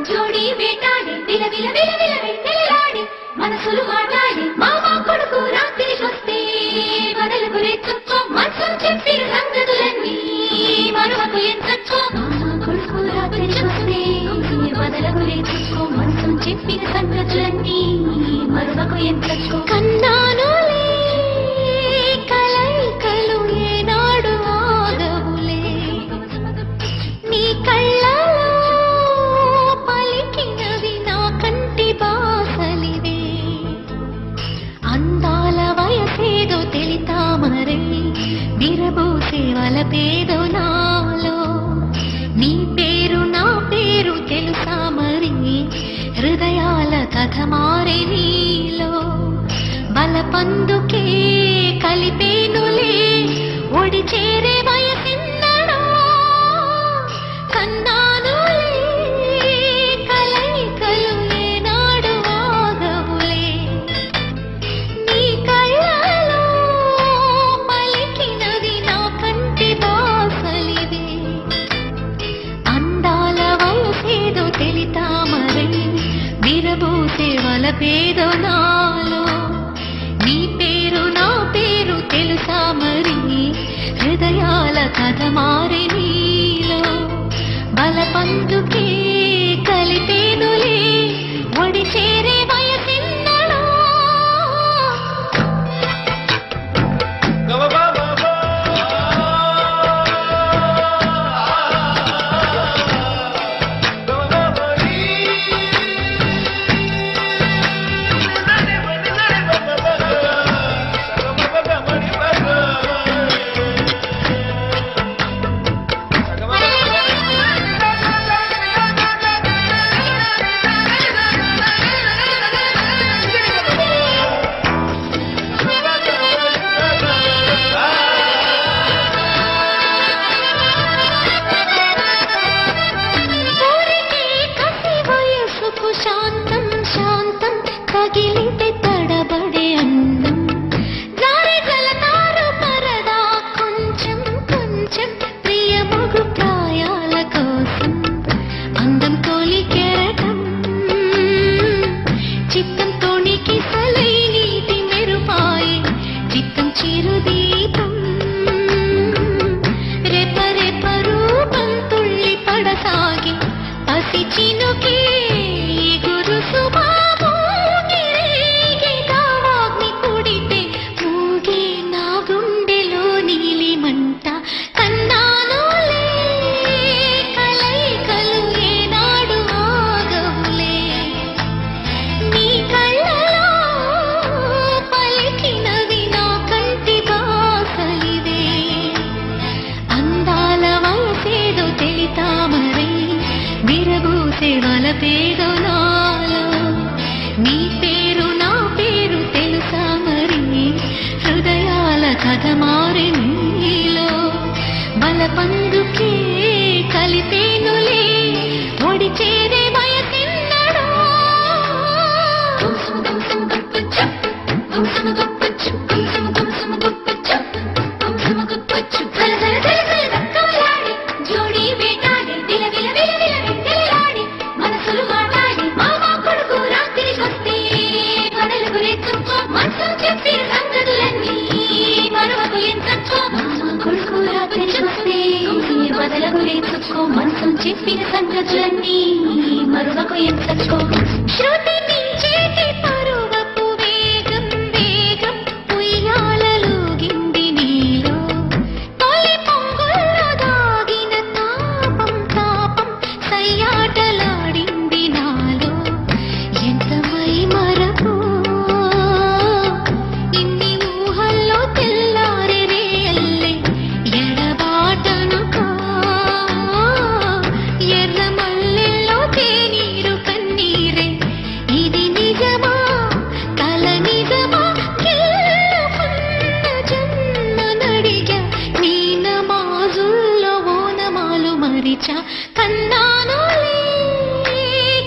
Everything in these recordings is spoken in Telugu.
జోడి వేటాడి విల విల విల విల వెన్నెలాడి మనసులు మాట్లాడి మామా కొడుకు రాత్రికి వస్తే వదలకు రేచుకో మనసు చెప్పిన సంగతులన్నీ మరొకకు ఎంచొచ్చో మామా కొడుకు రాత్రికి వస్తే వదలకు రేచుకో మనసు చెప్పిన సంగతులన్నీ మరొకకు ఎంచొచ్చో కన్నాను పేదో నాలో నీ పేరు నా పేరు తెలుసా మరి హృదయాల కథ మారే నీలో బలపందుకే కలిపేనులే ఒడి చేరే వయసిన్నడా కన్నాను కలయికలు ఏనాడు ఆగవులే నీ కళ్ళలో పలికినది నా కంటి బాసలివే అందాల వయసేదో తెలితా మరి విరబూసే వలపేదో నాలో నీ పేరు నా పేరు తెలుసా మరి హృదయాల కథ మారే నీలో బలపందుకే కలిపేనులే ఒడి చేరే వయసిన్నడా శాంతం శాంతం తగిలితే తడబడే అందం జారి జలతారు పరదా కొంచెం కొంచెం ప్రియమగు ప్రాయాల కోసం అందం తోలి కెరటం చిత్తం తోనికి సలై నీటి మెరుపాయి చిత్తం చిరుదీపం రెప రెప రూపం తుళ్ళి పడసాగి పసి చినుకే పేదో నాలో నీ పేరు నా పేరు తెలుసా మరి హృదయాల కథ మారే నీలో బలపందుకే కలిపేనులే ఒడి చేరే వయసిన్నడా జోడి వేటాడి విల విల విల విల వెన్నెలాడి మనసులు మాట్లాడి మామా కొడుకు రాత్రికి వస్తే వదలకు రేచుకో మనసు చెప్పిన సంగతులన్నీ మరొకకు ఎంచొచ్చో మామా కొడుకు రాత్రికి వస్తే వదలకు రేచుకో మనసు చెప్పిన సంగతులన్నీ మరొకకు ఎంచొచ్చో శృతి మించేటి పరువపు వేగం వేగం ఉయ్యాలలోగింది నీలో తొలి పొంగుల్లో దాగిన తాపం తాపం సయ్యాటలాడింది నాలో ఎంతమై మరకు ఇన్ని ఊహల్లో తెల్లారే రేయల్లే ఎడబాటను మరిచా కన్నానులే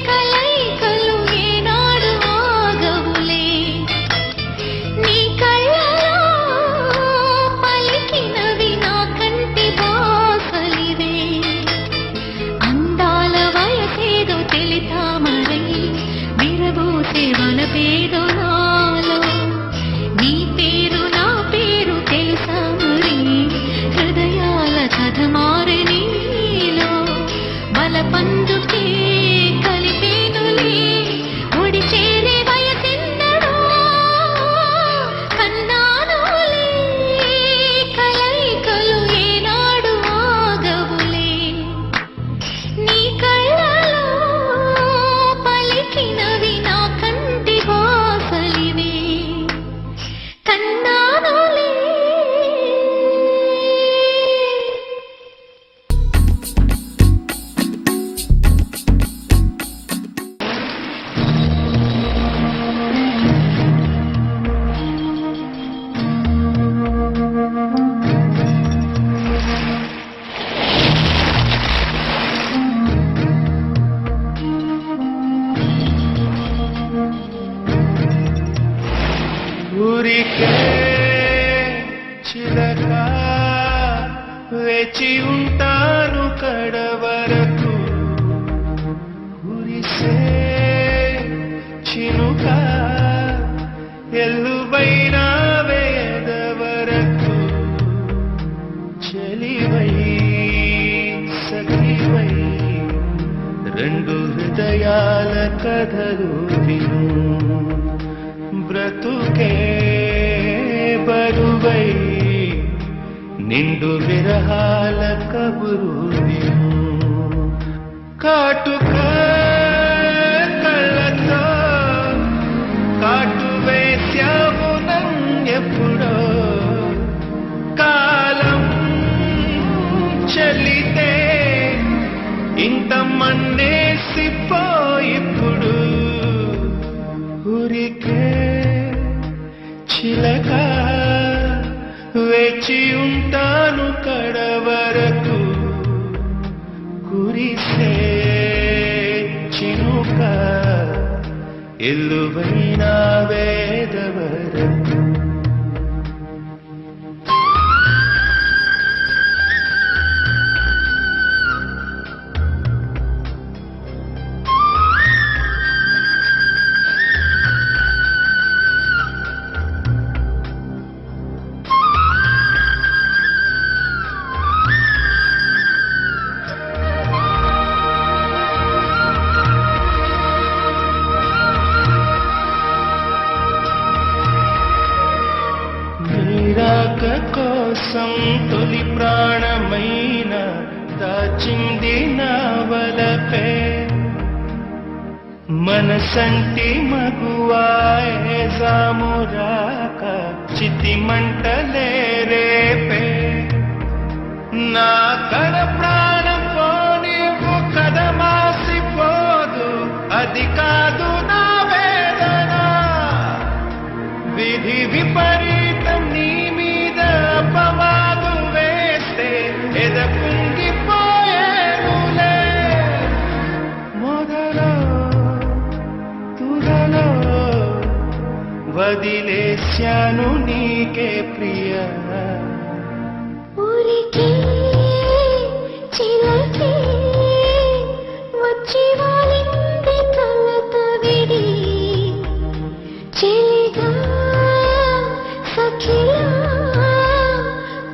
కలయికలు ఏనాడు ఆగవులే నీ కళ్ళలో పలికినవి నా కంటి బాసలివే అందాల వయసేదో తెలితామరై విరబోసే వలపేదో నాలో నీ పేరు నా పేరు తెలుసా మరి హృదయాల కథ మారే నీలో బలపందుకే కలిపేనులే ఒడి చేరే వయసెన్నడో కన్నానులే కలయికలు ఏనాడు ఆగవులే నీ కళ్ళలో పలికినవి నా కంటి బాసలివే కన్నానులే ఊరికే చిలక వేచి ఉంటాను కడవరకు కురిసే చినుక ఎల్లువైన వేదవరకు చెలివై సఖివై రెండు హృదయాల కథలు విను బ్రతుకే బరువై నిండు విరహాల కబురు విను కాటుక కళ్ళతో కాటు వేశావు ఎప్పుడో కాలం చలితే ఇంత మన్నేసిపోయిప్పుడు ఊరికే చిలక వేచి ఉంటాను కడవరకు కురిసే చినుక ఎల్లువైన వేదవరకు రాక కోసం తొలి ప్రాణమైన దాచింది నా వలపే మనసంటి మగువాయే జామురాక చితి మంటలే రేపే నా కడ ప్రాణం పోనీవు కదమాసిపోదు అది కాదు నా వేదన విధి విపరీతం నీ మీద అపవాదు వేస్తే ఎదకుంగిపోయేనులే మొదలో తుదలో వదిలేశాను నీకే ప్రియ ఊరికే చిలకే వచ్చి వాలింది కలత విడి చెలిగా సఖిలా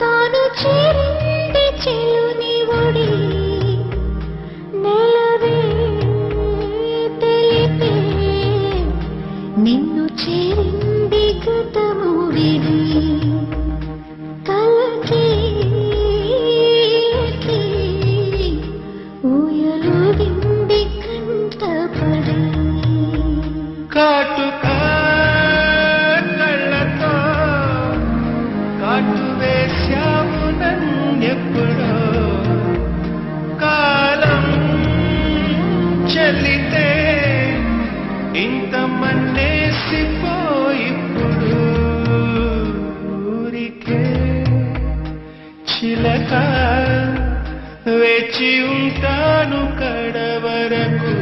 తాను చేరింది చెలుని ఒడి నెలవే తెలిపే నిన్ను చేరింది గతము విడి కలకి ఊయలుగింది కంటపడి కాటుక కళ్ళతో కాటు వేశావు నన్నెప్పుడో కాలం చలితే ఇంత మన్నేసిపోయిప్పుడు ఊరికే చిలక వేచి ఉంటాను కడవరకు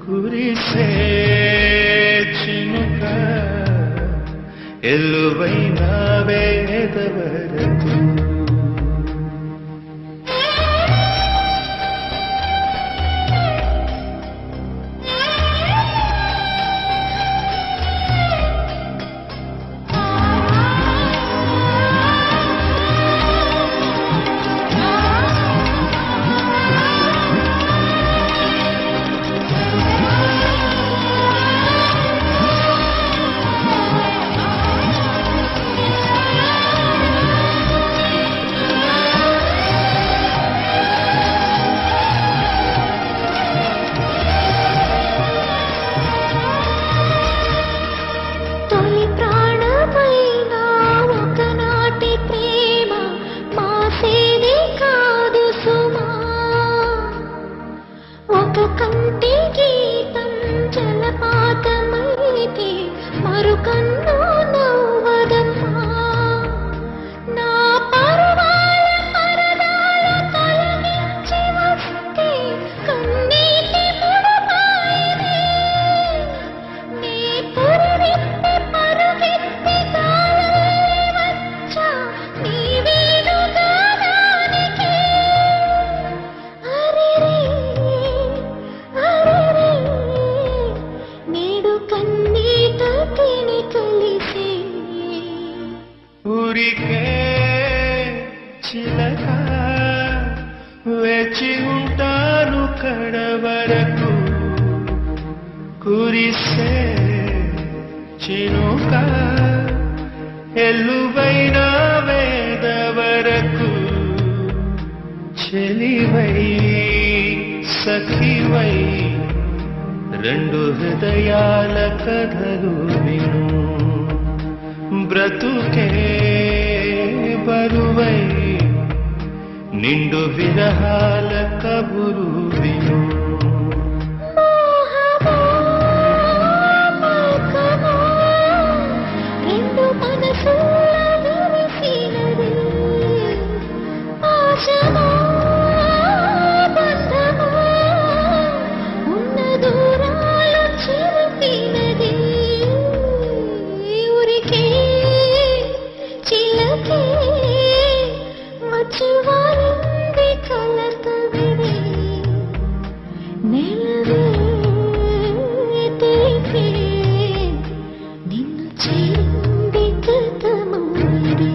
కురిసే చినుక ఎల్లువైన వేద వరకు తొలి ప్రాణమైన ఒకనాటి ప్రేమ మాసేది కాదు సుమా ఒక కంటి గీతం జలపాతమైతే మరుకన్ను నవ్వదమ్మా నా పరువాల పరదాల తొలగించి వస్తే కన్నీటి ముడపాయనే నీ పురివిప్పి పరుగెత్తి గాలిని వచ్చా నీ వీడు గానానికి అరెరే అరెరే నేడు కన్నీట తిని కలిసే ఊరికే చిలక వేచి ఉంటాను కడవరకు కురిసే చినుక ఎల్లువైన వేద వరకు చెలివై సఖివై రెండు హృదయాల కథలు విను బ్రతుకే బరువై నిండు విరహాల కబురు విను మోహమో మోహమో రెండు మనసుల విరిసినది ఆశమో బంధమో ఉన్న దూరాలు చిలిపినది ఊరికే చిలకే మచ్చివారింది కలత విడి నెలవే తెలిపే నిన్ను చేరింది గతమూరి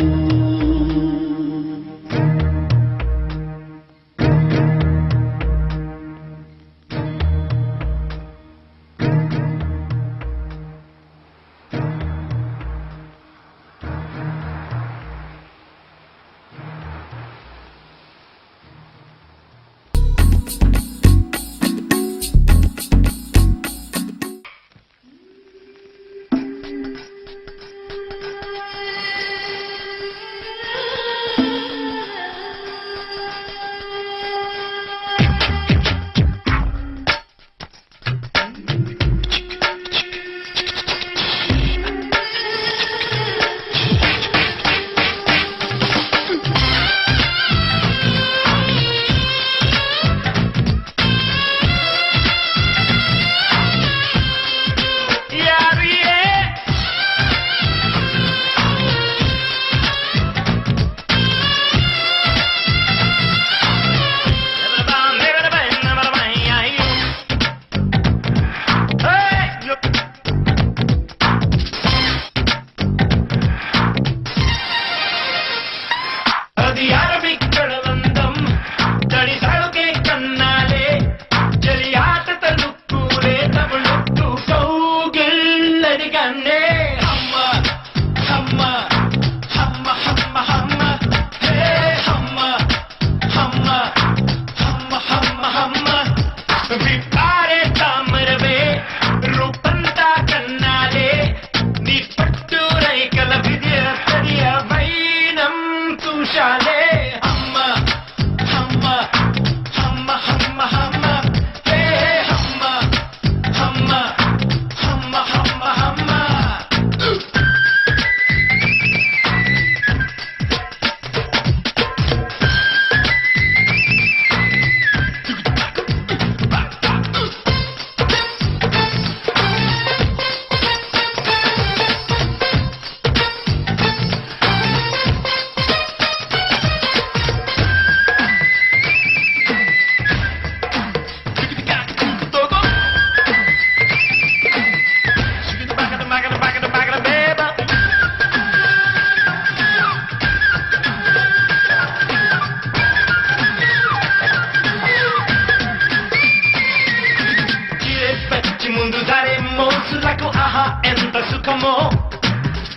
ఎంత సుఖమో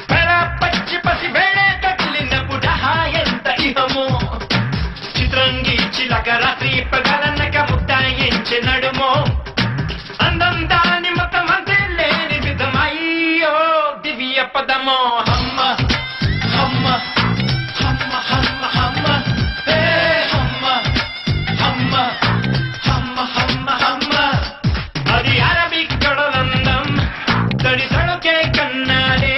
పెర పచ్చి పసి వేళే తగిలినప్పుడు ఎంత ఇహమో చిత్రంగి చిలక రాత్రి పగలనక ముట్టాయించి నడుమో అందం దాని మతం అంతే లేని విధమయ్యో దివ్య పదమో హమ్మ హమ్మ హమ్మ హమ్మ హమ్మ హే హమ్మ హమ్మ హమ్మ హమ్మ హమ్మ అది అరబిక్ కడలందం తడి తడుకే కన్నాలే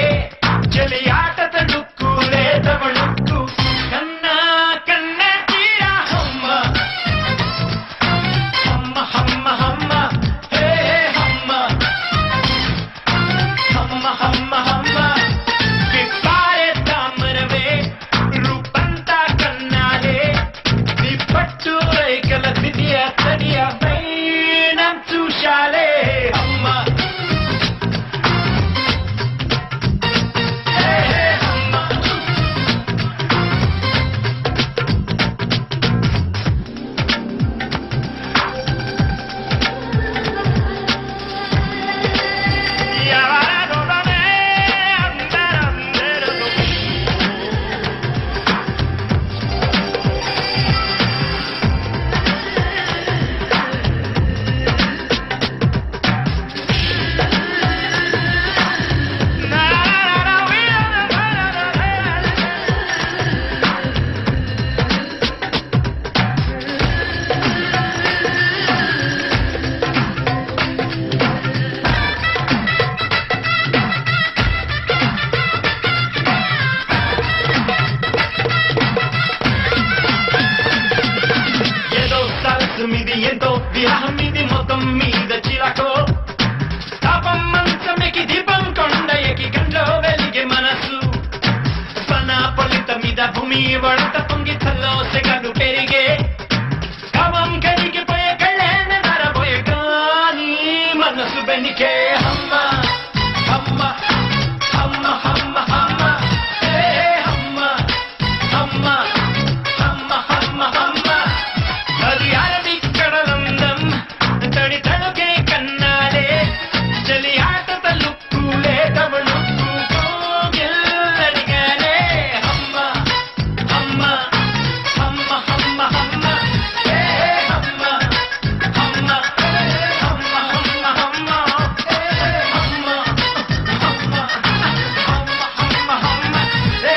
చెలి ఆట తడుక్కులే తవడుక్కు కన్నా కన్నా తీరా హమ్మ హమ్మ హమ్మ హమ్మ హే హమ్మ హమ్మ హమ్మ హమ్మ విప్పారే తామరవే రూపంతా కన్నాలే నీ పట్టు రైకల దిదియ తడియ పైనం చూశాలే అమ్మ హే అమ్మ ఎవరగొడనే అందరందరూ ఏదో సరస్సు మీది ఎంతో విరహం మీది మొత్తం మీద చిలకో తాపం మంచమెకి దీపం కొండ ఎకి గంటలో వెలిగే మనసు పన పొలిత మీద భూమి వడత పొంగి చల్లో సెగలు పెరిగే కామం కరిగిపోయే కళ్ళేన నరబోయే కానీ మనసు బెనికే హమ్మ హమ్మ హమ్మ హమ్మ హమ్మ హే హమ్మ హమ్మ హమ్మ హమ్మ హమ్మ అది అరబిక్ కడలందం తడి తడుకే కన్నాలే చలి ఆట తలుక్కులే తవళుక్కు కోగిల్లడిగానే హమ్మ హమ్మ హమ్మ హమ్మ హమ్మ హే హమ్మ హమ్మ హమ్మ హమ్మ హమ్మ హే హమ్మ హమ్మ హమ్మ హమ్మ హమ్మ హే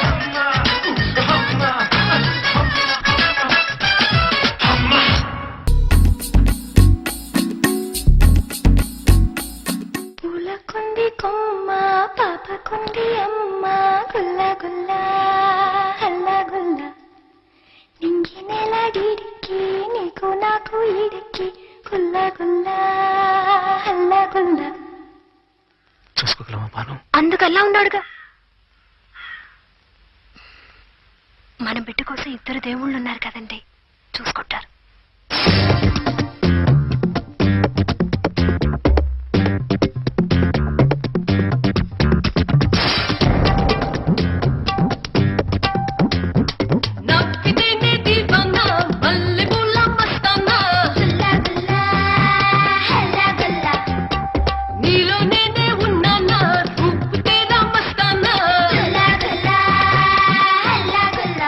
హమ్మ హమ్మ హమ్మ పూలకుంది కొమ్మ పాపకుంది అమ్మ గుల్ల గుల్ల హల్ల గుల్ల నింగి నెల గిడికి నీకు నాకు ఇడికి గుల్ల గుల్ల హల్ల గుల్ల చూసుకోగలమా బాను అందుకల్లా ఉన్నాడుగా మన బిడ్డ కోసం ఇద్దరు దేవుళ్ళు ఉన్నారు కదండి చూసుకుంటారు నవ్వితేనే దీవానా మల్లె పూల మస్తానా గుల్ల గుల్ల హల్ల గుల్ల నీలో నేనే ఉన్నానా ఊపితేనా మస్తానా గుల్ల గుల్ల హల్ల గుల్ల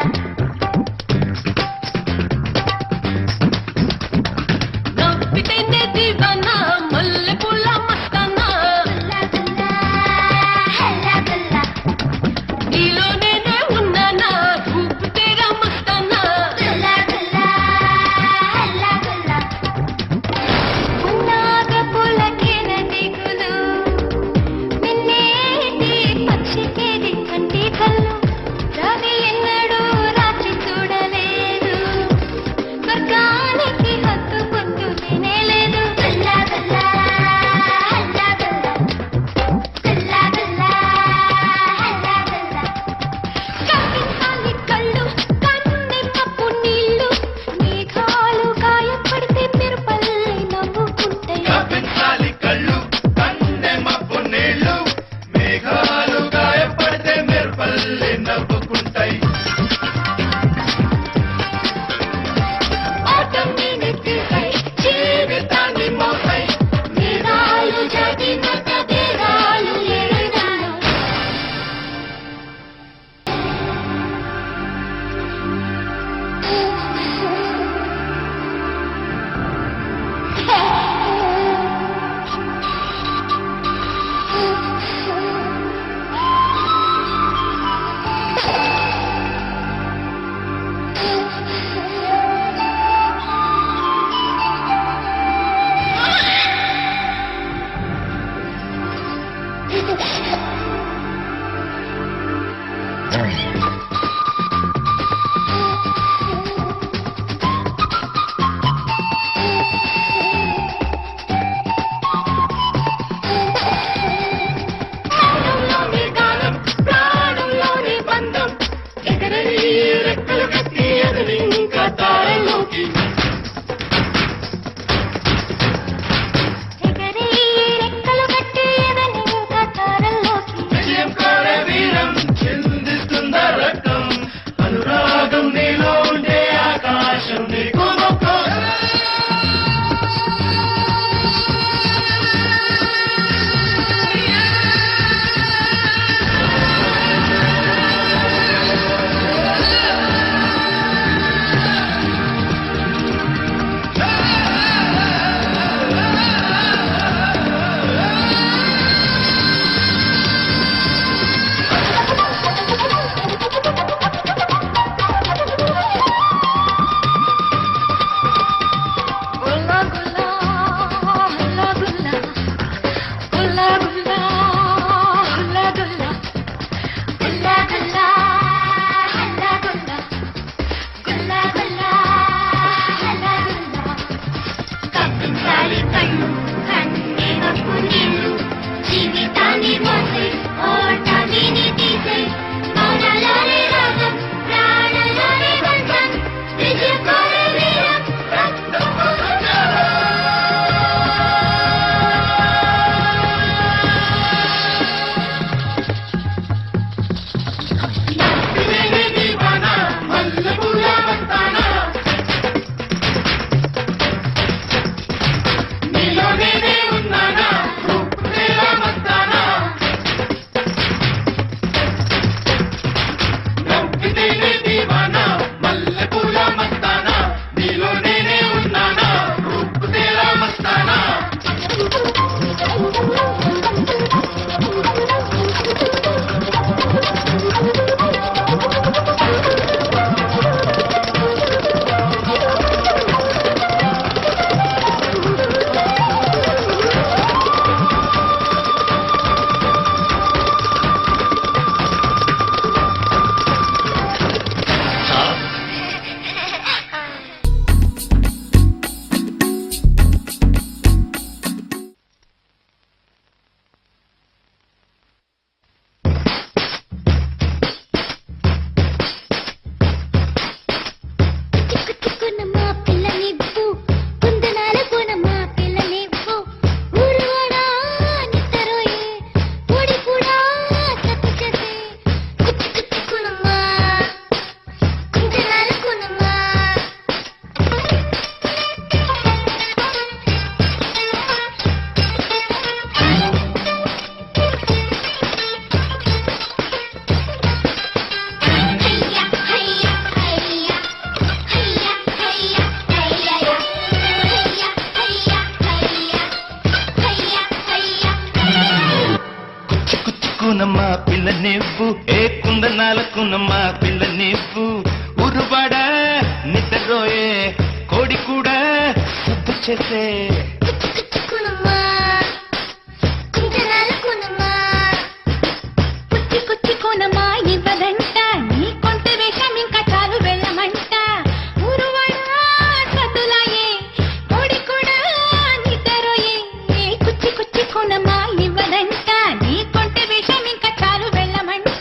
తారల్లోకి ఎగరే రెక్కలు కట్టి ఎదని ఇంకా తారల్లోకి విజయం కోరే వీరం చిందిస్తుందా రక్తం అనురాగం నీలో ఉండే ఆకాశం నీకు మొక్కం గుల్లా గుల్లా గుల్లా గుల్లా గుల్లా గుల్లా గుల్లా గుల్లా గుల్లా గుల్లా హల్లా గుల్లా గుల్లా గుల్లా హల్లా గుల్లా కప్పించాలి కళ్ళు కన్నే నొప్పు నీళ్ళు జీవితాన్ని మోసే ఓటమిని తీసే మౌనలోనే రాగం ప్రాణలోనే బంధం విజయం కోరే వీరం ఇదేనే దీవానా మల్లెపూల మస్తానా నీలో నేనే ఉన్నానా రూపురేల మస్తానా నవ్వితేనే దీవానా మల్లెపూల మస్తానా నీలో నేనే ఉన్నానా రూపురేల మస్తానా చిక్కునమ్మా పిల్ల నివ్వు కుందనాల కోనమ్మా పిల్ల నివ్వు ఊరువాడా నిత్తరోయే పొడి కూడా సత్తుచేసే చిక్కునమ్మా కుందనాల కోనమ్మా హయ్యా హయ్యా హయ్యా హయ్యా హయ్యా హయ్యా హయ్యా హయ్యా హయ్యా హయ్యా హయ్యా కుచ్చుకున్నమ్మా పిల్ల నివ్వు ఏ కుందనాలకున్నమ్మా పిల్ల నివ్వు ఉరువాడ నిద్రరోయే కోడి కూడా సద్దు చేసే కుచ్చుకున్నమ్మా కుందనాల కోనమ్మా కుచ్చుకున్నమ్మా ఇవ్వదంట నీ కొంట వేషం ఇంకా చాలు వెళ్ళమంట ఊరువాడా సద్దులాయే కోడి కూడా నిద్రరోయే కుచ్చుకున్నమ్మా ఇవ్వదంట నీ కొంట వేషం ఇంకా చాలు వెళ్ళమంట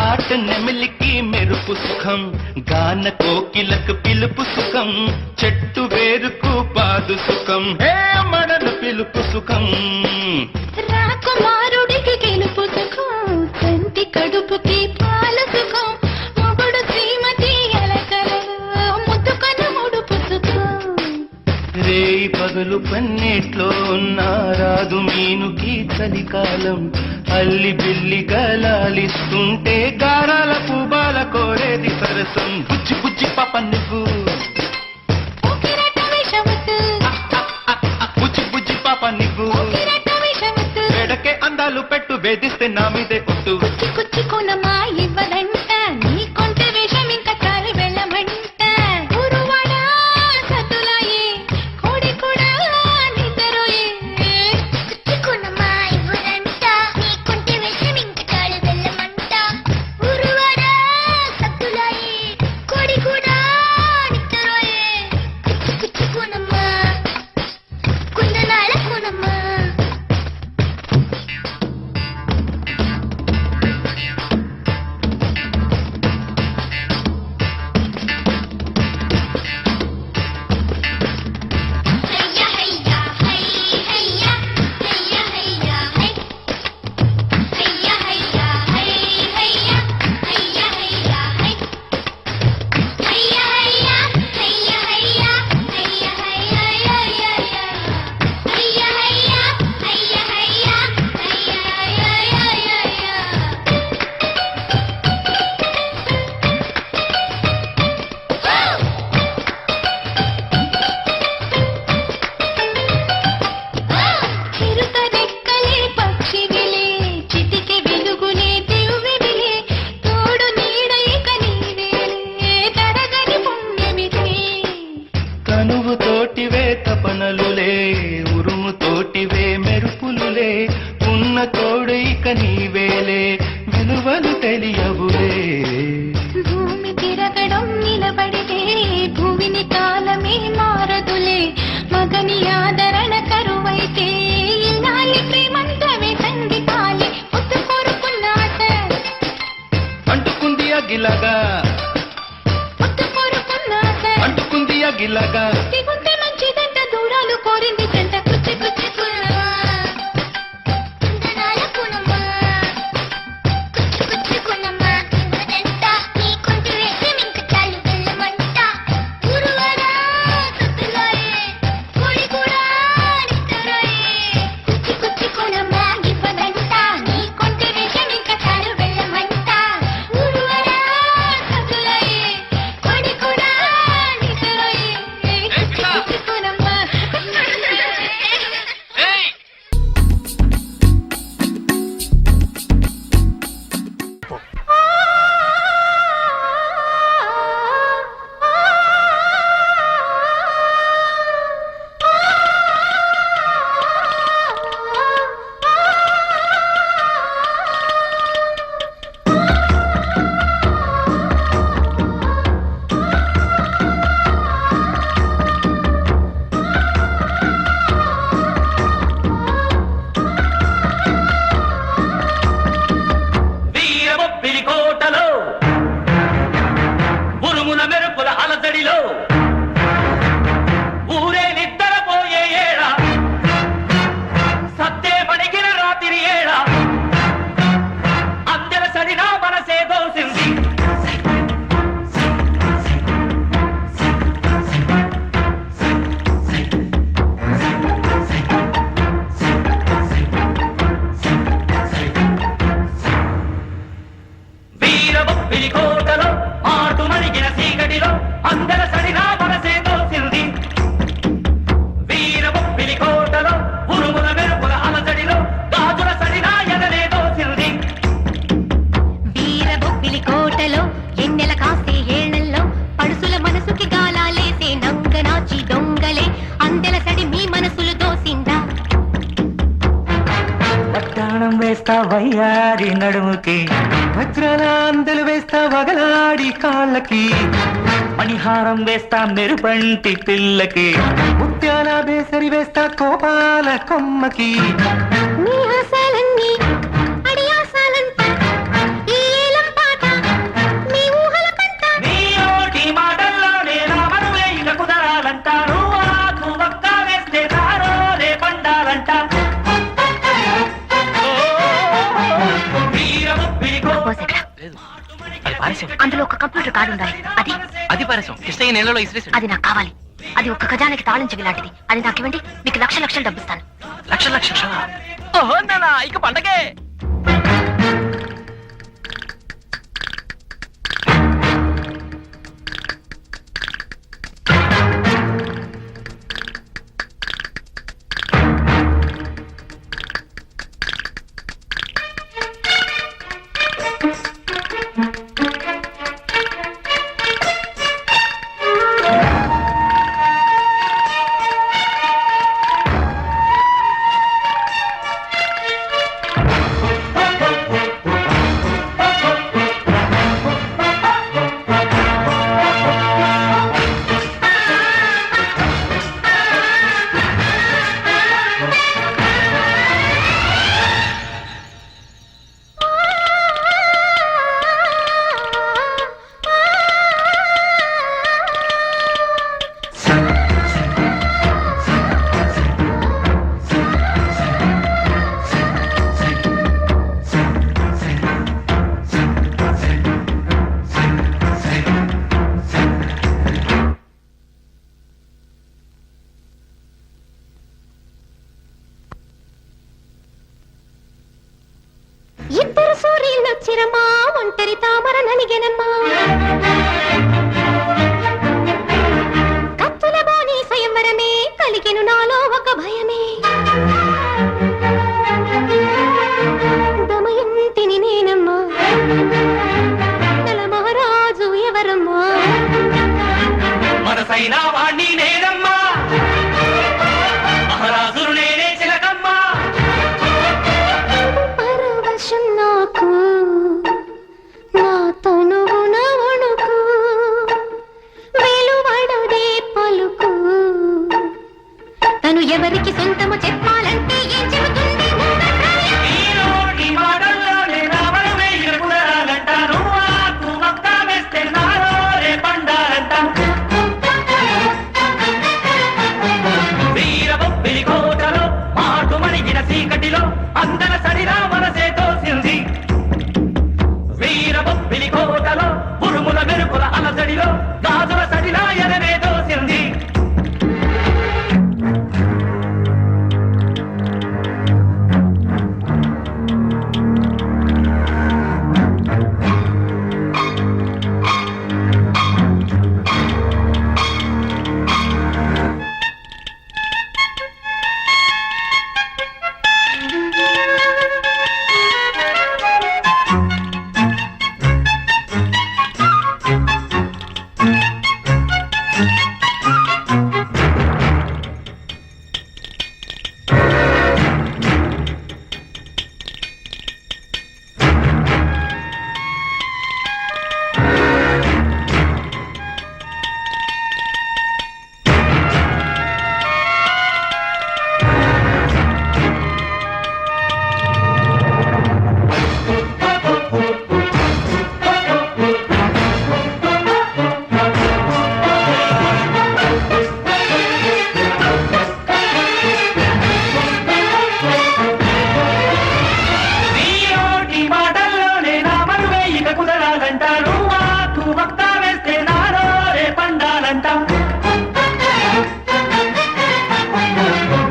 ఆట నెమిలికి మెరుపు సుఖం గాన కోకిలకు పిలుపు సుఖం చెట్టు వేరుకు పాదు సుఖం హే మడల పిలుపు సుఖం రాకుమారుడికి గెలుపు సుఖం కంటి కడుపుకి పాల సుఖం మొగుడు శ్రీమతి ఎలకలలో ముద్దుకను ముడుపు సుఖం రేయి పగలు పన్నెట్లో ఉన్న రాదు మీనుకి చలికాలం అల్లి బిల్లి గలాలిస్తుంటే గారాల పూబాల కోరేది సరసం బుజ్జి బుజ్జి పాప నువ్వు ఊకిరట విషవత్తు బుజ్జి బుజ్జి పాప నువ్వు ఊకిరట విషవత్తు వేడకే అందాలు పెట్టు వేధిస్తే నా మీదే కొట్టు విలువలు తెలియవులే. భూమి తిరగడం నిలబడితే భూమిని కాలమే మారదులే. మగని ఆదరణ కరువైతే ఇన్నాళ్ళి ప్రేమంతమే సంగీతాలే. పొత్తు కోరుకున్నాట అంటుకుంది అగిలగా, పొత్తు కోరుకున్నాట అంటుకుంది అగిలగా. దిగుంటే మంచిదంట దూరాలు కోరింది జంట. కుచ్చి కుచ్చి కులమా కుందనాల కులమా కుచ్చి కుచ్చి కులమా జంట. నీ కొంటి వేసి మింక చాలు వెళ్ళమంట. ఊరువాడా సత్తులాయే కోడి కూడా నిత్తరాయే. కుచ్చి కుచ్చి కులమా ఇవ్వదంట. నీ కొంటి వేసి మింక చాలు వెళ్ళమంట. ఊరువాడా సత్తులాయే కోడి కూడా నిత్తరాయే. కుచ్చి కుచ్చి కులమా. వీరబొబ్బిలి కోటలో ఉరుముల మెరుపుల అలజడిలో ఊరే నిద్రపోయే ఏళ సత్తే మణిగిన రాత్రి ఏళ అందెల సరినా మనసే దోసింది. వీరబొబ్బిలి కోటలో మాటు మణిగిన చీకటిలో అందెల సరినా మనసే దోసింది. వీరబొబ్బిలి కోటలో ఉరుముల మెరుపుల అలజడిలో గాజుల సరినా ఎదలే దోసింది. వీరబొబ్బిలి కోటలో ఎన్నెల కాసే ఏళ్లలో పడుసుల మనసుకి గాలాలేసే నంగనాచి దొంగలే అందెల సడి మీ మనసులు దోసిందా. వడ్డాణం వేస్తా వయ్యారి నడుముకి, వజ్రాల అందెలు వేస్తా వగలాడి కాళ్ళకి, మణిహారం వేస్తా మెరుపంటి పిల్లకి, ముత్యాల బేసరి వేస్తా కోపాల కొమ్మకి. మీ ఆశలన్నీ అడి ఆశలంట ఈ ఏలం పాట మీ ఊహల పంట. నీ ఓటి మాటల్లోనే నా మనువే ఇక కుదరాలంటారు. ఆకు వక్క వేస్తే నారోలే పండాలంట. వీరబొబ్బిలి కోట అందులో ఒక కంప్యూటర్ కార్డు ఉండాలి. అది పరసం కృష్ణయ్య నెలలో ఇసిరేసి అది నాకు కావాలి. అది ఒక్క ఖజానాకి తాళం చెవి లాంటిది. అది నాకు ఇవ్వండి, మీకు లక్షలు డబ్బిస్తాను. లక్ష ఓహో నానా ఇక పండగే. వీరబొబ్బిలి కోటలో ఉరుముల మెరుపుల అలజడిలో గాజుల సడిలా ఎననే దోసింది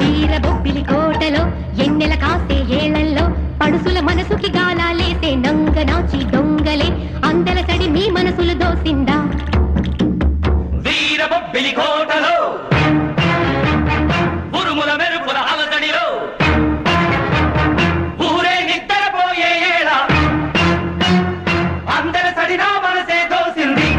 వీరబొబ్బిలి కోటలో ఎన్నెల కాసే ఏళ్లలో పడుసుల మనసుకి గాలాలేసే నంగనాచి దొంగలే అందల సడి మీ మనసులు దోసిందా వీరబొబ్బిలి కోటలో ఉరుముల మెరుపుల అలజడిలో ఊరే నిద్రపోయే ఏళ అందల సడినా మనసే దోసింది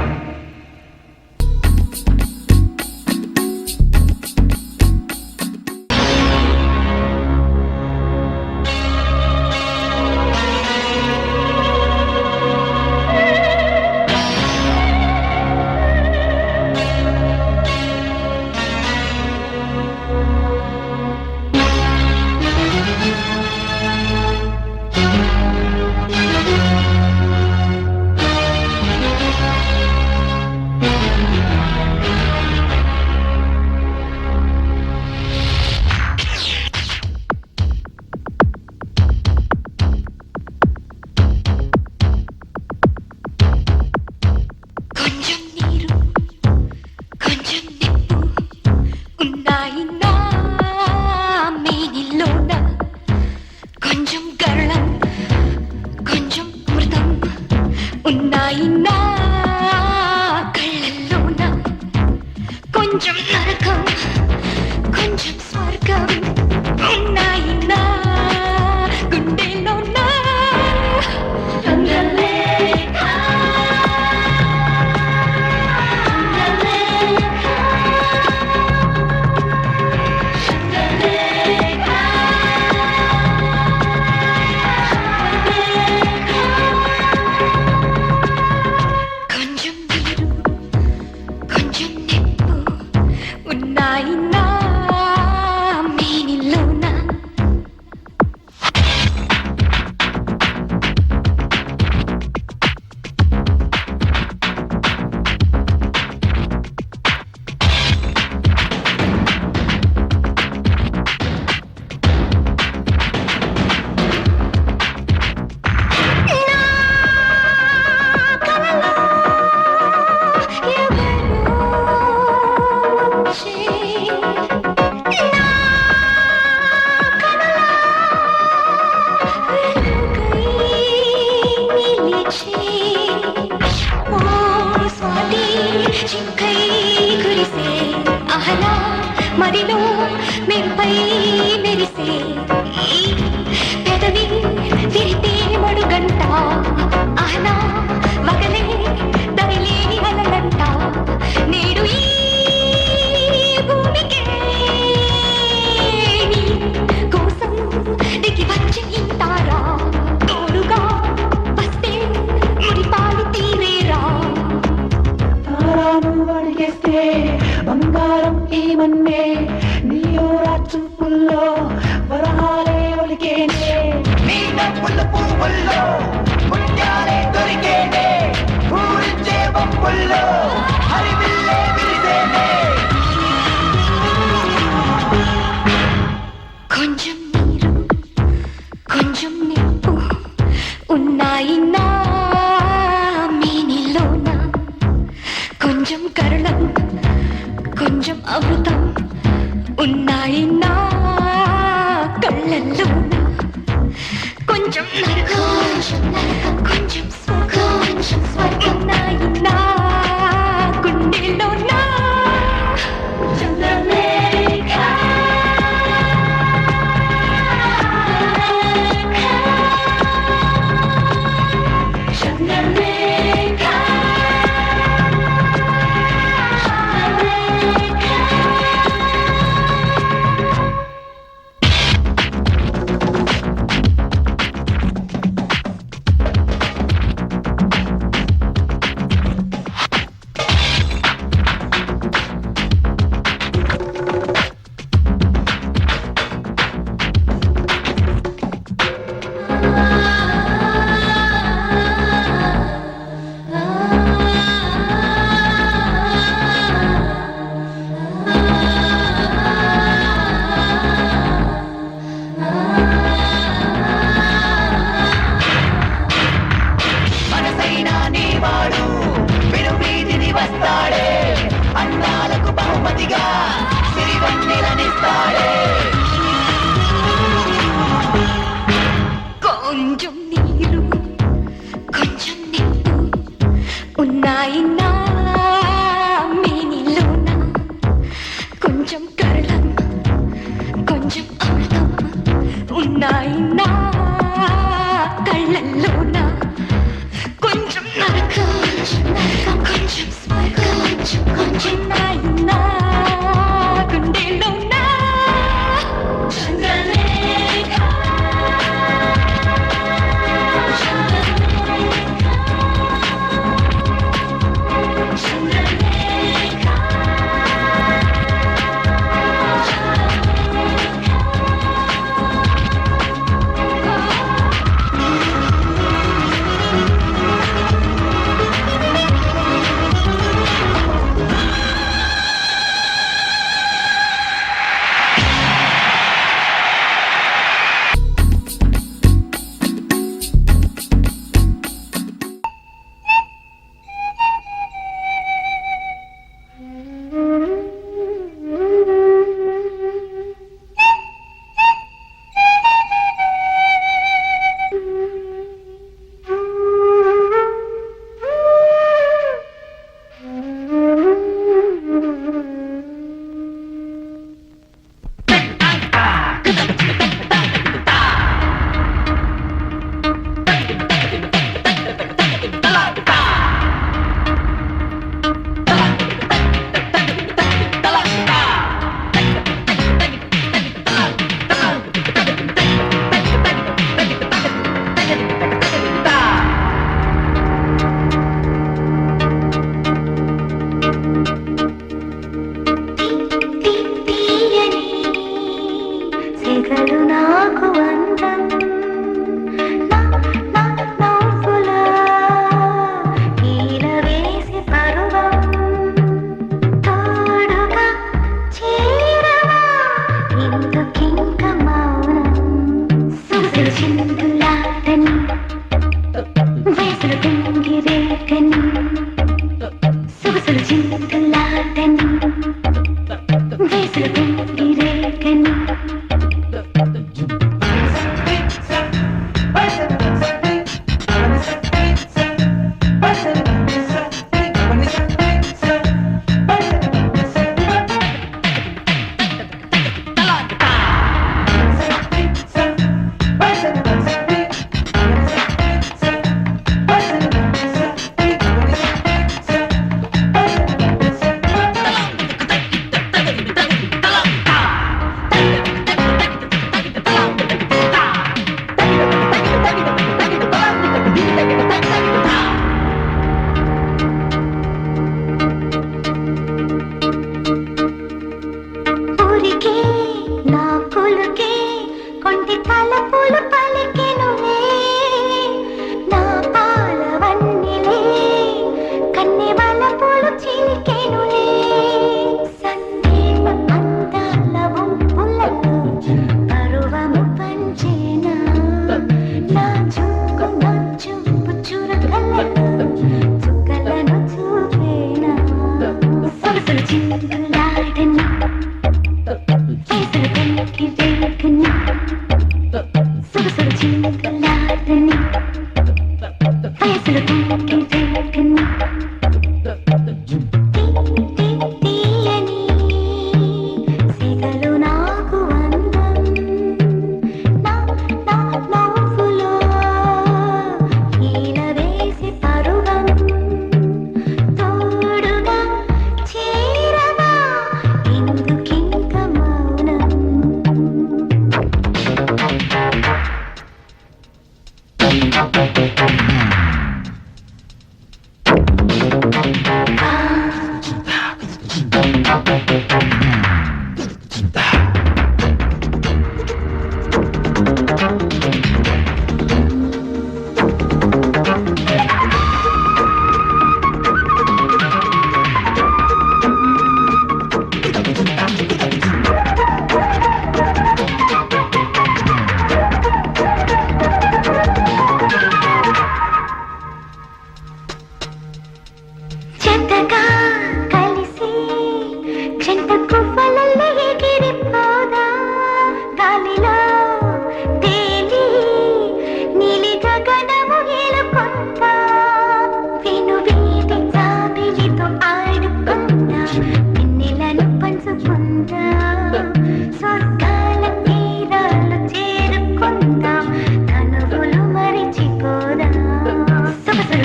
కొంచెం నరకం కొంచెం స్వర్గం ఉన్నాయి నా గుండెలో నా చంద్రలేఖ కొంచెం నీరు కొంచెం నిప్పు ఉన్నాయి నా మేనిలోన మరిలో మెరుపై మెరిసే పెదవి తిరితే మడుగంట అహనా మగలే దరిలేని అలలంట నేడు ఈ భూమికే నీ కోసం దిగి వచ్చి ఇంటారా తోడుగా వస్తే మురిపాలు తీరేరా తారాను అడిగేస్తే బంగారం ఏమన్నే నీయో రాచుపుల్లో వరహాలే ఒలికేనే నీ నవ్వుల పువ్వుల్లో పుణ్యాలే దొరికేనే పూరించే వంపుల్లో హరివిల్లే విరిసేనే కొంచెం నీరు కొంచెం నిప్పు ఉన్నాయి నా వాడు వినువీధిని వస్తాడే అందాలకు బహుమతిగా సిరివన్నెలనిస్తాడే కొంచెం నీరు కొంచెం నిప్పు ఉన్నాయి నా మేనిలోన కొంచెం కరళం కొంచెం అమృతం ఉన్నాయి నా కళ్ళల్లోన కొంచెం నరకం కొంచెం స్వర్గం కొంచెం నాయనా గుండెలోన చంద్రలేఖ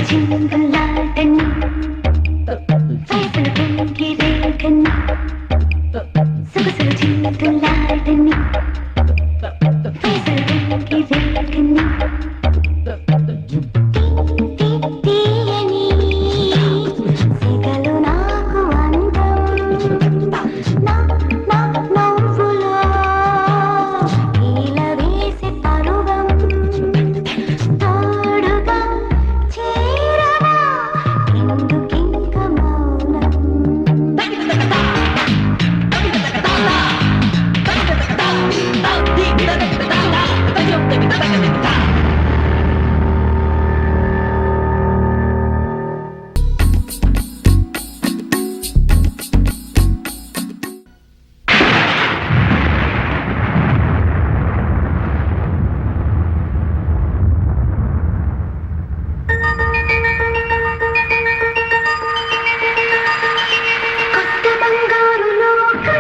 చిందులాటని వయసులు పొంగిరేగని సొగసులు చిందులాటని వయసులు పొంగిరేగని తీయని సిగలు నాకు అందం నా నవ్వులో ఈల వేసి పరువం తోడుగా చేరవా ఎందుకింక మౌనం కొత్త బంగారు లోకం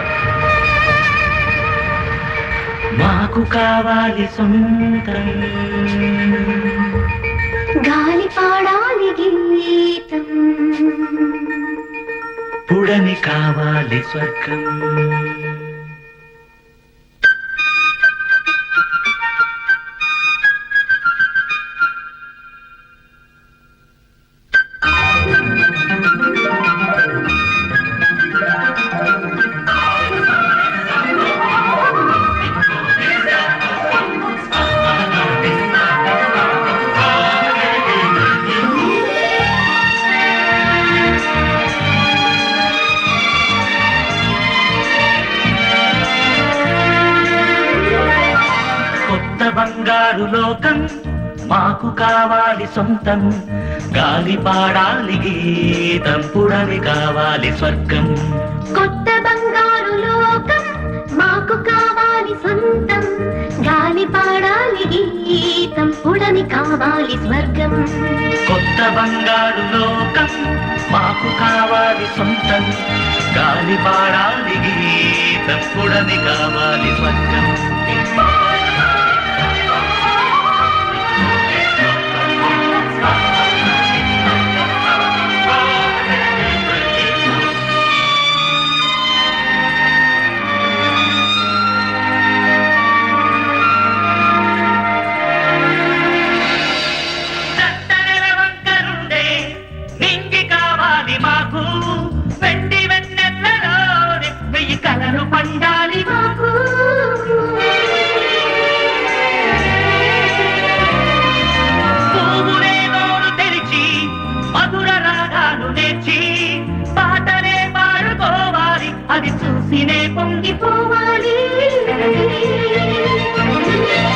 మాకు కావాలి సొంతం గాలి పాడాలి గీతం పుడని కావాలి స్వర్గం కొత్త బంగారు లోకం మాకు కావాలి సొంతం గాలి పాడాలి గీతం పుడని కావాలి స్వర్గం కొత్త బంగారు లోకం మాకు కావాలి సొంతం గాలి పాడాలి గీతం పుడని కావాలి స్వర్గం కొత్త బంగారు లోకం మాకు కావాలి సొంతం గాలి పాడాలి గీతం పుడని కావాలి స్వర్గం చట్టనెల వంకరుండే నింగి కావాలి మాకు వెండి వెన్నెలలో వెయ్యి కలలు పండాలి మాకు పువ్వులే నోరు తెరిచి మధుర రాగాలు నేర్చి పాటలే పాడుకోవాలి అది చూసినే పొంగిపోవాలి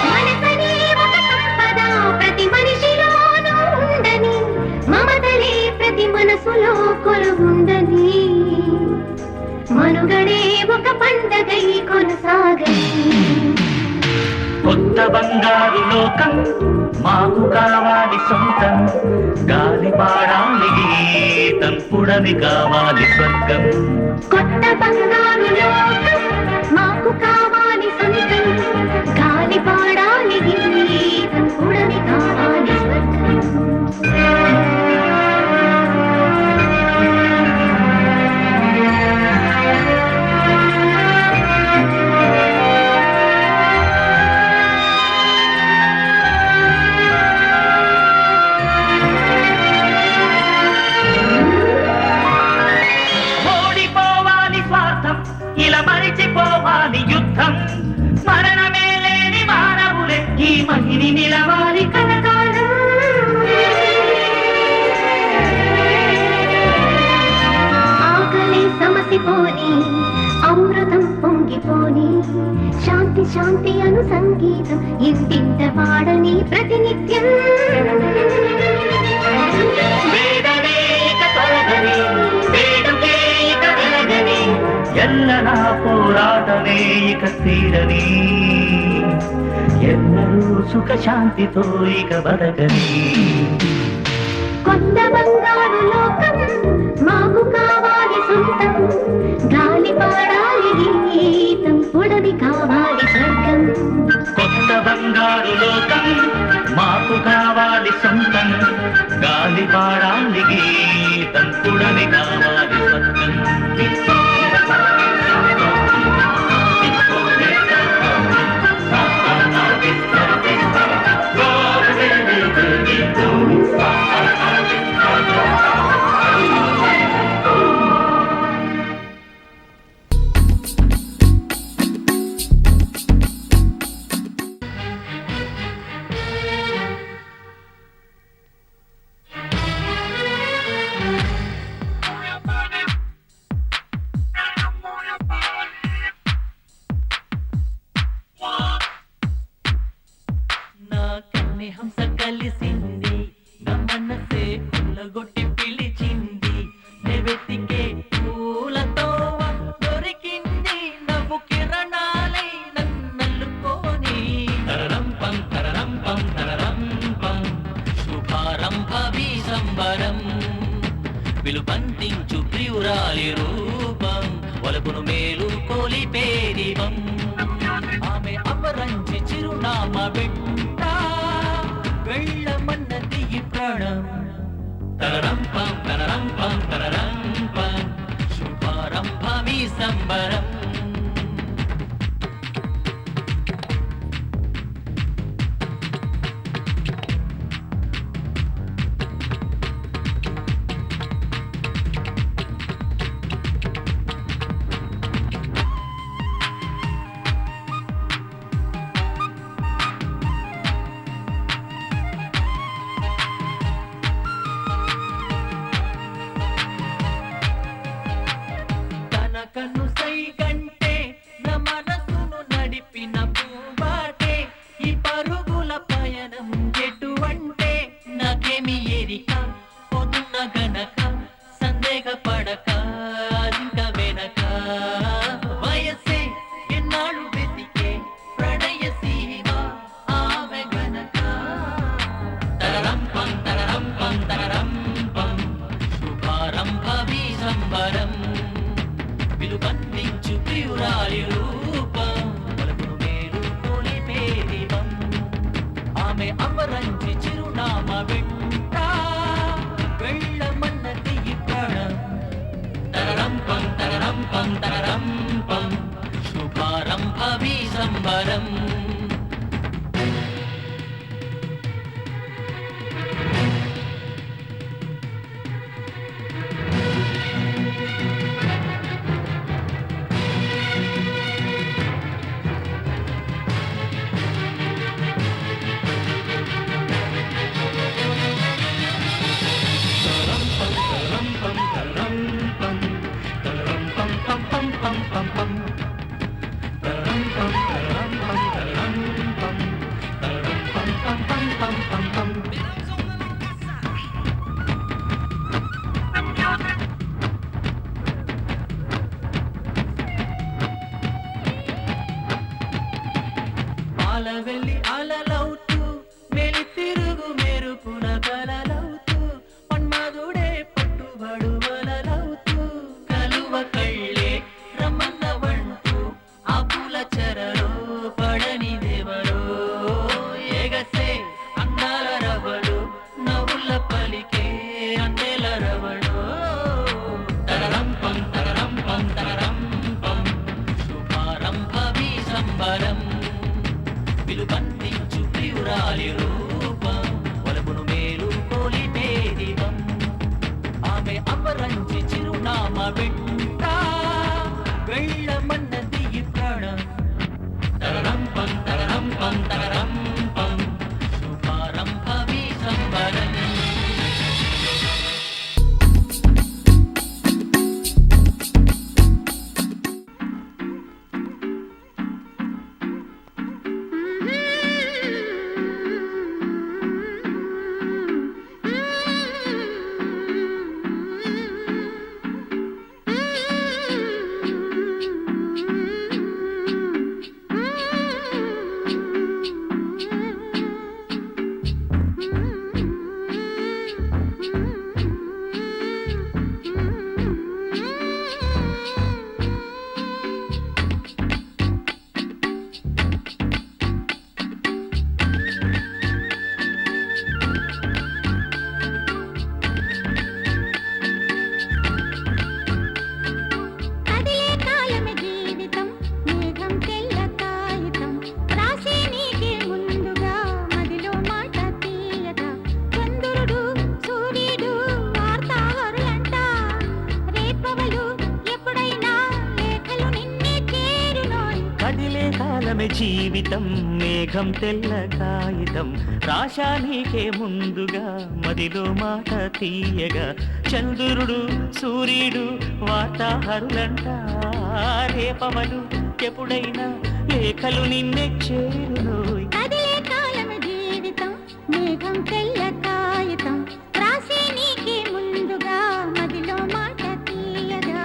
మనసనే ఒక సంపద ప్రతి మనిషిలోనూ ఉండని మమతలే ప్రతి మనసులో కొలువుందని మనుగడే ఒక పండగై కొనసాగని కొత్త బంగారు లోకం మాకు కావాలి సొంతం గాలి పాడాలి గీతం పుడని కావాలి స్వర్గం కొత్త బంగారు లోకం మాకు కావాలి సొంతం గాలి పాడాలి గీతం పుడని కావాలి స్వర్గం ఓడిపోవాలి స్వార్థం ఇలా మరిచిపోవాలి యుద్ధం మరణమే లేని మానవులే ఈ మహిని నిలవాలి కలకాలం ఆకలి సమసిపోని అమృతం పొంగిపోని శాంతి శాంతి అను సంగీతం ఇంటింట పాడని ప్రతినిత్యం వేదనే ఇక తొలగని వేడుకే ఇక వెలగని ఎల్లనా పోరాటమే ఇక తీరని ఎన్నరూ సుఖ శాంతితో ఇక బతకని కొత్త బంగారు లోకం మాకు కావాలి సొంతం గాలి పాడాలి గీతం పుడని కావాలి స్వర్గం కొత్త బంగారు లోకం మాకు కావాలి సొంతం గాలి పాడాలికి తంతుడని కావాలి నా కన్నె హంస కలిసింది నా మనసే పుల్లగొట్టి పిలిచింది నెవెతికే పూలతో దొరికింది నవ్వు కిరణాలై నన్నల్లుకోని తరరం పం శుభారంభవి సంబరం విలుబంతించు ప్రియురాలి రూపం వలపును మేలు కోలిపే దీపం ఆమె అపరంచి చిరునామా వెంట వెళ్ళమన్నది ఈ ప్రాణం తరరం పం శుభారంభవి సంబరం కను సై కంటే నా మనసును నడిపిన పూబాటే ఈ పరుగుల పయనం ఎటువంటి నాకేమి ఎరిక పొద్దున్న గనక సందేహపడక ఇంక వెనక వయసే ఎన్నాళ్ళు వెతికే ప్రణయ సీమ ఆమె గనక తరరం పం శుభారంభవి సంబరం విలుబంధించు ప్రియురాలి రూపం వలపును మేలు కోలిపే దీపం ఆమె అమరంచి చిరునామా వెంట వెళ్ళమన్నది కాలమే జీవితం మేఘం తెల్ల కాగితం రాశా నీకే ముందుగా మదిలో మాట తీయగా చంద్రుడు సూర్యుడు వార్తాహరులంట రేపవలు ఎప్పుడైనా లేఖలు నిన్నే చేరునోయ్ కదిలే కాలమే జీవితం మేఘం తెల్ల కాగితం రాసే నీకే ముందుగా మదిలో మాట తీయగా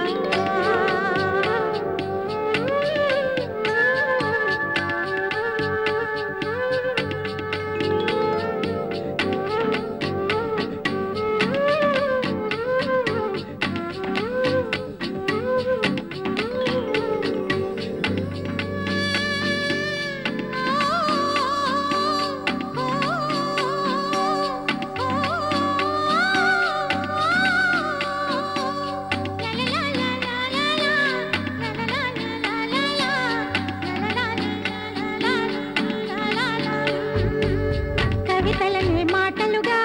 కవితలనే మాటలుగా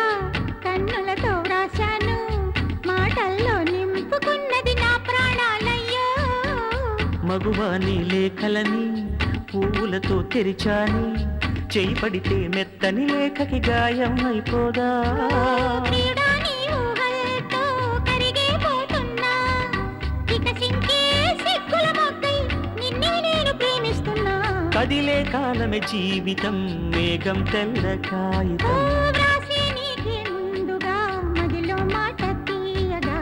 కన్నులతో వ్రాశాను మాటల్లో నింపుకున్నది నా ప్రాణాలయ్యో మగువాని లేఖలని పువ్వులతో తెరిచాని చేయి పడితే మెత్తని లేఖకి గాయం అయిపోదా ప్రియుడా నీ ఊహలతో కరిగిపోతున్నా వికసించే సిగ్గుల మొగ్గై నిన్నే నేను ప్రేమిస్తున్నా కదిలే కాలమే జీవితం మేఘం తెల్ల కాగితం వ్రాసే నీకే ముందుగా మదిలో మాట తీయగా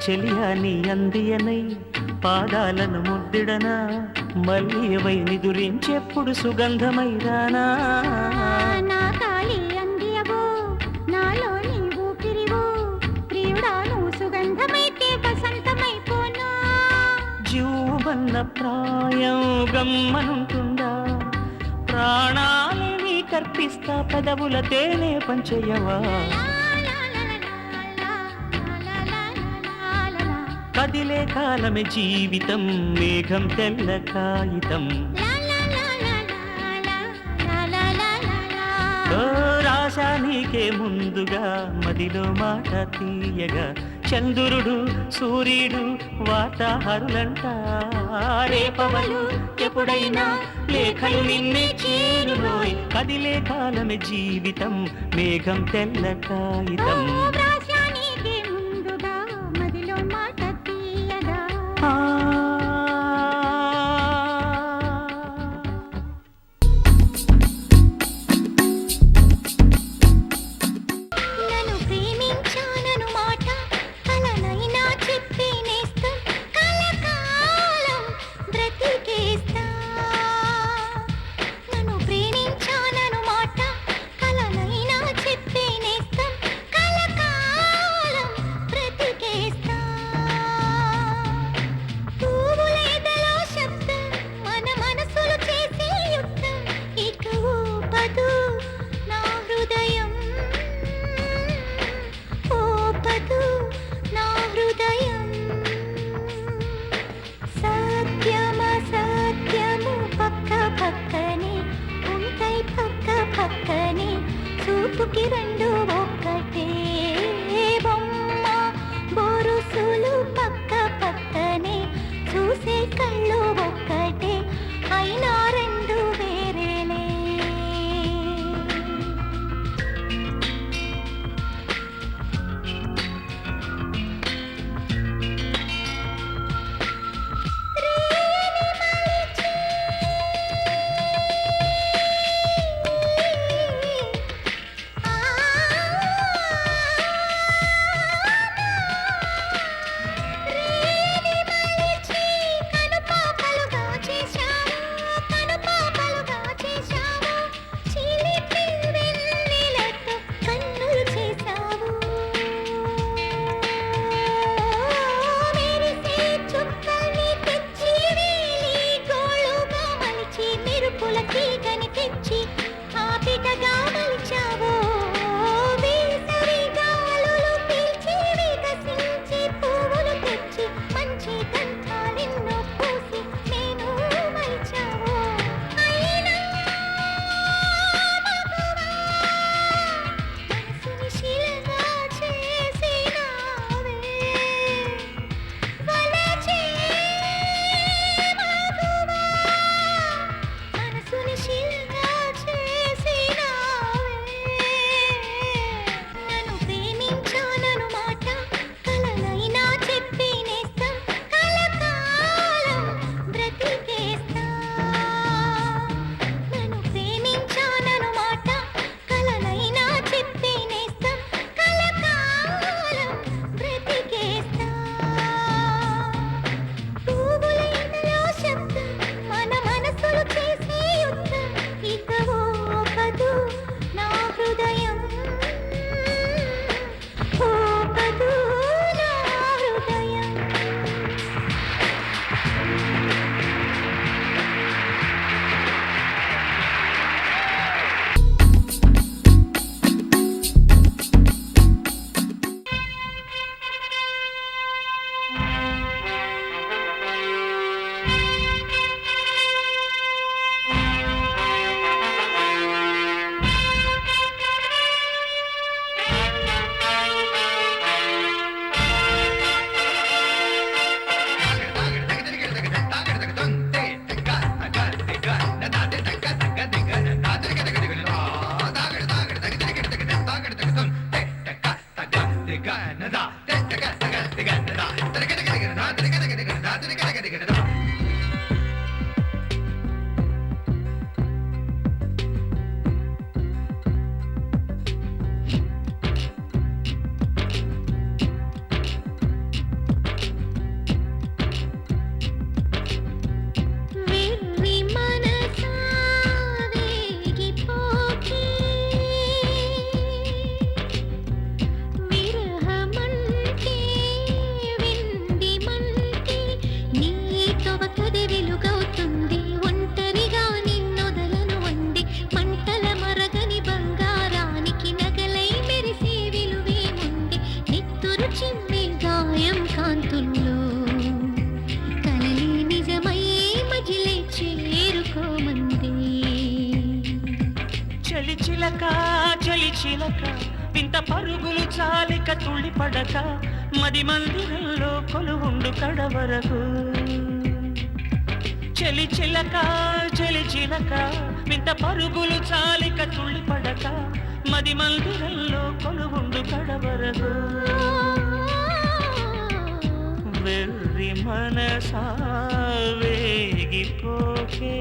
చెలియాని అందియనై పాదాలను ముద్దిడనా మల్లియవై నిదురించెప్పుడు సుగంధమై రానా నా కాలి అందియవో నాలో నీ ఊపిరివో ప్రియుడా నువ్వు సుగంధమైతే వసంతమైపోనా జీవన్న ప్రాయం గమ్మనుంటుందా ప్రాణాలని కర్పిస్తా పెదవుల తేనె పంచయ్యవా కదిలే కాలమే జీవితం మేఘం తెల్ల కాగితం ఓ రాశా నీకే ముందుగా మదిలో మాట తీయగా చంద్రుడు సూర్యుడు వార్తాహరులంట రేపవలు ఎప్పుడైనా లేఖలు నిన్నే చేరునోయ్ కదిలే కాలమే జీవితం మేఘం తెల్ల కాగితం వ్రాసా నీకే ముందుగా మదిలో మాట తీయగా నన్ను ప్రేమించానను మాట కలనైనా చెప్పి నేస్తం కలకాలం బ్రతికేస్తా నన్ను ప్రేమించానను మాట కలనైనా చెప్పి నేస్తం కలకాలం బ్రతికేస్తా పువ్వులేదలో శబ్దం మన మనసులు చేసే యుద్ధం ఇక ఊపదు నా హృదయం ఓపదు నా హృదయం సత్యము పక్క పక్కనే ఉంటాయి పక్క పక్కనే చూపుకి రెండు ఒక్కటే బొమ్మ బొరుసులు పక్క పక్కనే చూసే కళ్ళు ఒక్కటే అయినా రెండు వేరేలే ఆ చిటగా మలిచావో వేసవి గాలులు పీల్చి వికసించి పువ్వులు తెచ్చి మంచి గంధాలెన్నో పూసి నేను మలిచావో అయినా మగువా మనసుని శిలగా చేసినావే వలచే మగువా మనసుని శిలగా చేసినావే నన్ను ప్రేమించానను మాట కలలైనా చెప్పినేస్తా కలకాలం బ్రతికేస్తా నన్ను ప్రేమించానను మాట కలలైనా చెప్పినేస్తా కలకాలం బ్రతికేస్తా పువ్వుల ఎదలో శబ్దం మన మనసులు చేసే యుద్ధం ఇక ఓపదు నా హృదయం ఓపదు నా హృదయం వెర్రి మనసా వేగిపోకే విరహమంటే వింది మంటే నీతో కది వెలుగవుతుంది ఒంటరిగా నిన్నొదలను వండి మంటల మరగని బంగారానికి నగలై మెరిసే విలువేముంది నిత్తురు చిమ్మే గాయం కాంతుల్లో కలలే నిజమై మజిలే చేరుకోమంది చలి చిలక చలి చిలక వింత పరుగులు చాలిక తుళ్ళి పడక మది మందిరంలో కొలువుండు కడవరకు చలి చిలక చలి చిలక వింత పరుగులు చాలిక తుళ్ళి పడక మది మందిరంలో కొలువుండు కడవరకు వెర్రి మనసా వేగిపోకే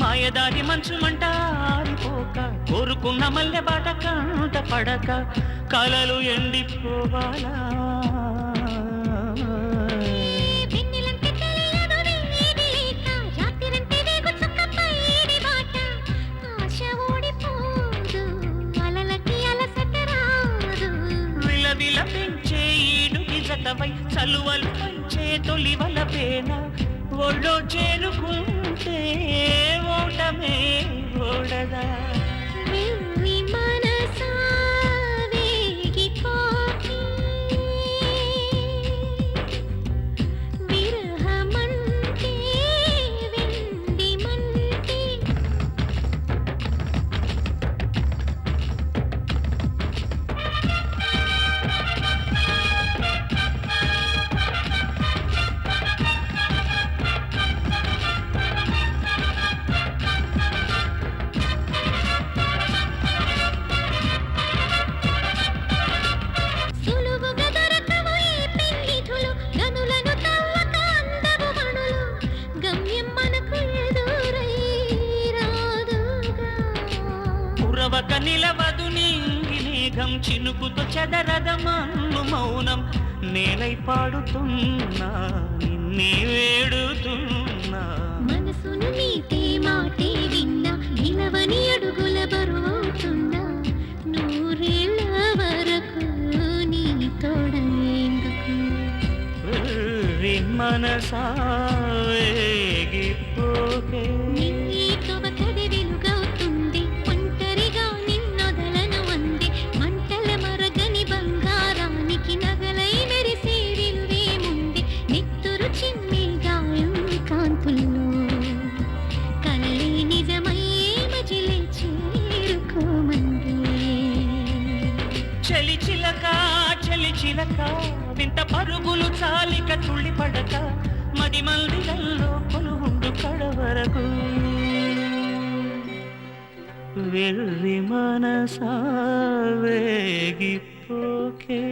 మాయదారి మంచు మంట ఆరిపోక కోరుకున్న మల్లె బాట కంట పడక కలలు ఎండిపోవాలా వెన్నెలంటే తెలియదు వేడి లేక రాత్రంటే వేగు చుక్క పైడి బాట ఆశ ఓడిపోదు అలలకి అలసట రాదు విలవిల పెంచే ఈడుకి జతవై చలువలు పంచే తొలి వలపేన ఒళ్ళో చేరుకుంటే ఓటమే ఓడదా వెర్రి మనసా వేగిపోకే విరహమంటే వింది మంటే కురవక నిలవదు నీంగి మేఘం చినుకుతో చెదరద మన్ను మౌనం నేలై పాడుతున్నా నిన్నే వేడుతున్నా మనసును నీటే మాటే విన్నా నిలవని అడుగుల బరువవుతున్నా నూరేళ్ళ వరకు నీ తోడేందుకు మనసాగిపోకే నీతో ఒకటి వెలుగవుతుంది ఒంటరిగా నిన్నొదలను అంది మంటల మరగని బంగారానికి నగలై మెరిసే విలువేముంది నెత్తురు చిమ్మే గాయం కాంతుల్లో కలలే నిజమయ్యే మజిలే చేరుకోమంది చలి చిలక వింత పరుగులు చాలిక తుళ్ళి పడక మది మందిరల్లో కొలువుండు కడవరకు వెర్రి మనసా వేగిపోకే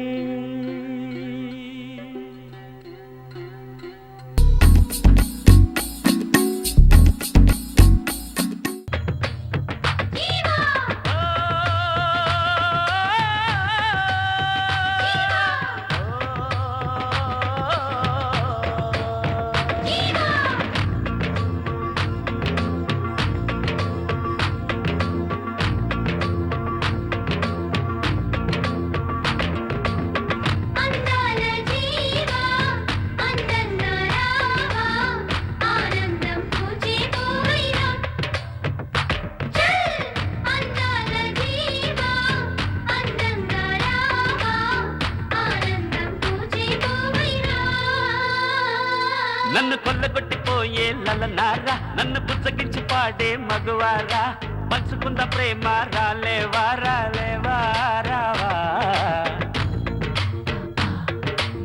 అందాల జీవా అందంగా రావా ఆనందం పూచే పోయినా చల్ అందాల జీవా అందంగా రావా ఆనందం పూచే పోయినా నన్ను కొల్లగొట్టిపోయే లలనారా నన్ను పుచ్చగించి పాడే మగువారా పంచుకున్న ప్రేమ రాలేవా రావా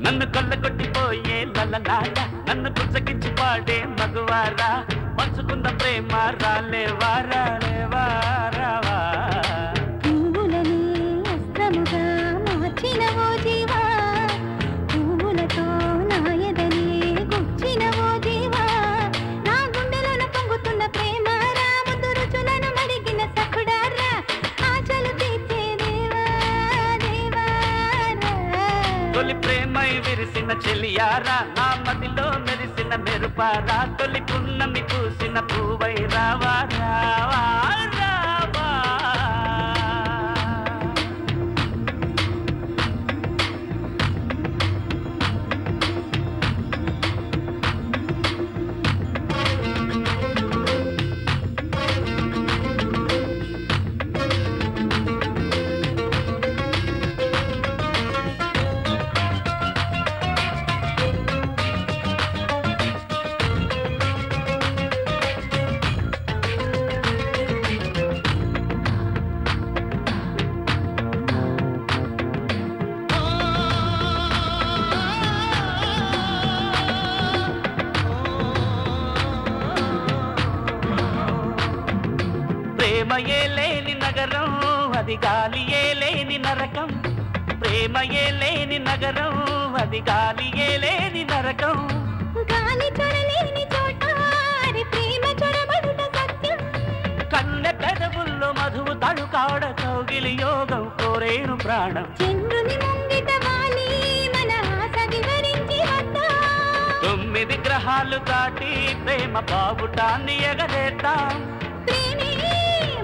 నన్ను కొల్లగొట్టిపోయే లలనారా నన్ను పుచ్చగించి పాడే మగువారా పంచుకున్న ప్రేమ రాలేవా రావా పువ్వులని అస్త్రముగా మార్చినవో జీవా పువ్వులతో నాయదని గుచ్చినవో జీవా నా గుండెలోన పొంగుతున్న ప్రేమ రాముదు రుచులను మరిగిన సఖుడారా ఆశలు తీర్చే దేవా తొలి ప్రేమై విరిసిన చెలియారా నా మదిలో మెరిసిన మెరుపారా తొలి పున్నమి పూసిన పూవై రావా ప్రేమయే లేని నగరం అది గాలియే లేని నరకం ప్రేమయే లేని నగరం అది గాలియే లేని నరకం గాలి చొరలేని చోట అరి ప్రేమ చొరబడుట సత్యం కన్నె పెదవుల్లో మధువు తడుకాడ కౌగిలి యోగం కోరేను ప్రాణం చంద్రుని ముంగిట వాలి మన ఆశ వివరించి వద్దా 9 గ్రహాలు దాటి ప్రేమ బావుటాన్ని ఎగరేద్దాం ప్రేమే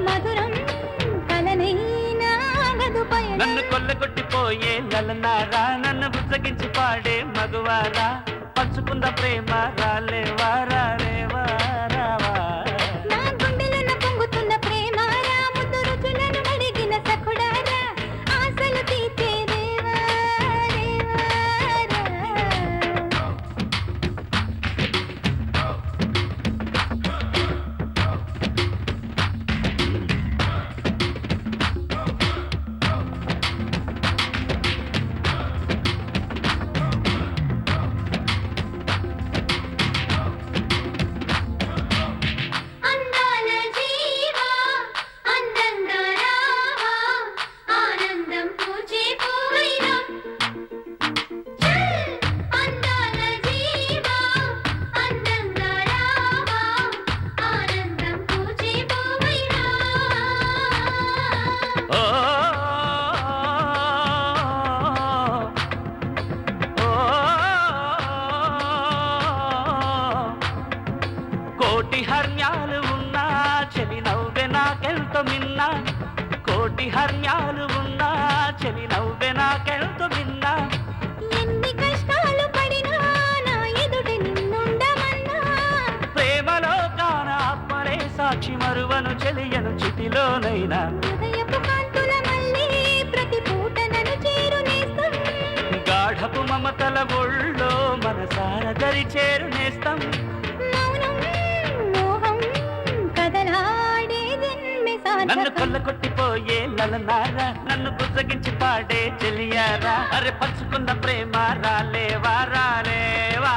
మధురం కలనైనా గదు పయనం నన్ను కొల్లగొట్టిపోయే లలనారా నన్ను బుజ్జగించి పాడే మగువారా పంచుకున్న ప్రేమ రాలేవా రావా నా గుండెలోన పొంగుతున్న ప్రేమ రాముదు రుచులను మరిగిన సఖుడారా ఆశలు తీర్చే దేవా మిన్నా కోటి హర్యాలు ఉన్నా చెలి నవ్వే నాకెంతో మిన్నా ఎన్ని కష్టాలు పడినా నా ఎదుట నిన్నుండమన్నా ప్రేమలో కాన ఆత్మలే సాక్షి మరువను చెలియను చితిలోనైనా హృదయపు కాంతుల మళ్ళీ ప్రతి పూట నన్ను చేరునేస్తం గాఢపు మమతల ఒళ్ళో మనసార దరి చేరునేస్తం మౌనం మోహం కదలాడేదెన్మె నన్ను సాధకం కొల్ల కొట్టిపోయే లలనారా నన్ను బుజ్జగించి పాడే చెలియారా అరే పంచుకున్న ప్రేమ రాలేవా రాలేవా